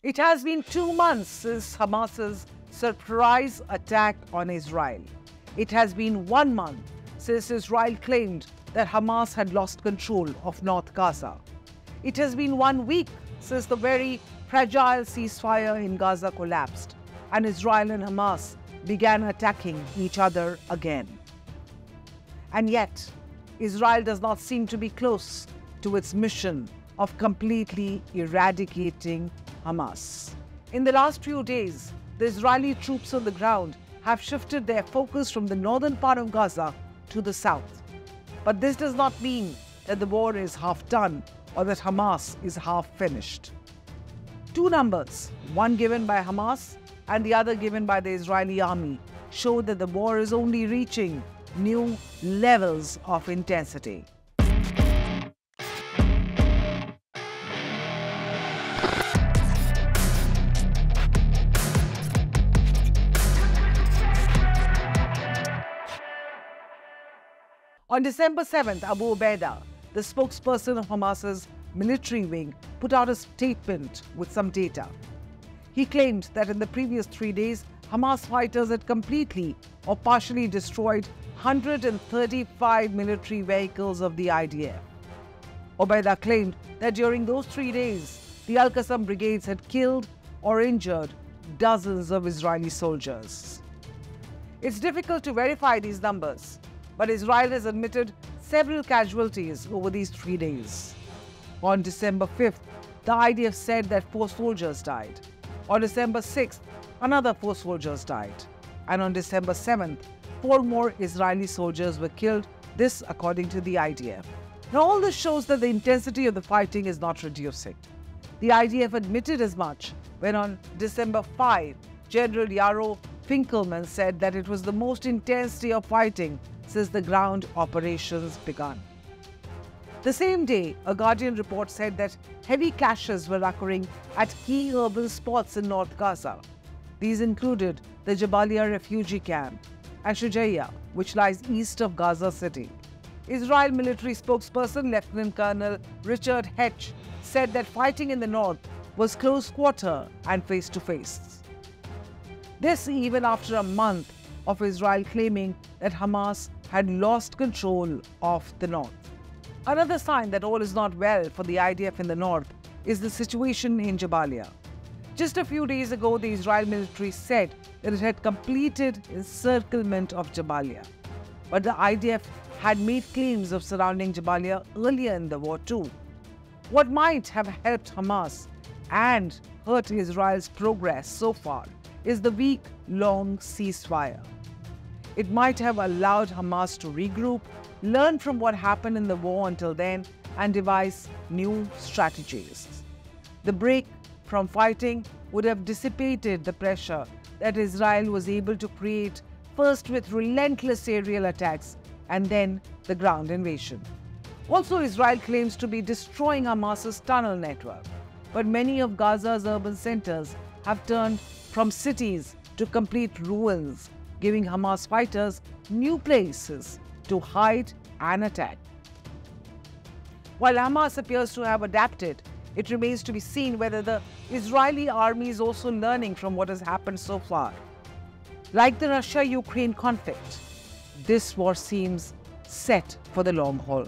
It has been 2 months since Hamas's surprise attack on Israel. It has been 1 month since Israel claimed that Hamas had lost control of North Gaza. It has been 1 week since the very fragile ceasefire in Gaza collapsed and Israel and Hamas began attacking each other again. And yet, Israel does not seem to be close to its mission of completely eradicating Hamas. In the last few days, the Israeli troops on the ground have shifted their focus from the northern part of Gaza to the south. But this does not mean that the war is half done or that Hamas is half finished. 2 numbers, one given by Hamas and the other given by the Israeli army, show that the war is only reaching new levels of intensity. On December 7th, Abu Obaida, the spokesperson of Hamas's military wing, put out a statement with some data. He claimed that in the previous 3 days, Hamas fighters had completely or partially destroyed 135 military vehicles of the IDF. Obaida claimed that during those 3 days, the Qassam Brigades had killed or injured dozens of Israeli soldiers. It's difficult to verify these numbers, but Israel has admitted several casualties over these 3 days. On December 5th, the IDF said that 4 soldiers died. On December 6th, another 4 soldiers died. And on December 7th, 4 more Israeli soldiers were killed, this according to the IDF. Now all this shows that the intensity of the fighting is not reducing. The IDF admitted as much when on December 5, General Yaro Finkelman said that it was the most intense day of fighting since the ground operations began. The same day, a Guardian report said that heavy clashes were occurring at key urban spots in North Gaza. These included the Jabaliya refugee camp and Shujaiya, which lies east of Gaza City. Israel military spokesperson Lieutenant Colonel Richard Hetch said that fighting in the north was close quarter and face-to-face. This even after a month of Israel claiming that Hamas had lost control of the north. Another sign that all is not well for the IDF in the north is the situation in Jabaliya. Just a few days ago, the Israel military said that it had completed encirclement of Jabaliya. But the IDF had made claims of surrounding Jabaliya earlier in the war too. What might have helped Hamas and hurt Israel's progress so far is the week-long ceasefire. It might have allowed Hamas to regroup, learn from what happened in the war until then, and devise new strategies. The break from fighting would have dissipated the pressure that Israel was able to create, first with relentless aerial attacks and then the ground invasion. Also, Israel claims to be destroying Hamas's tunnel network, but many of Gaza's urban centers have turned from cities to complete ruins, giving Hamas fighters new places to hide and attack. While Hamas appears to have adapted, it remains to be seen whether the Israeli army is also learning from what has happened so far. Like the Russia-Ukraine conflict, this war seems set for the long haul.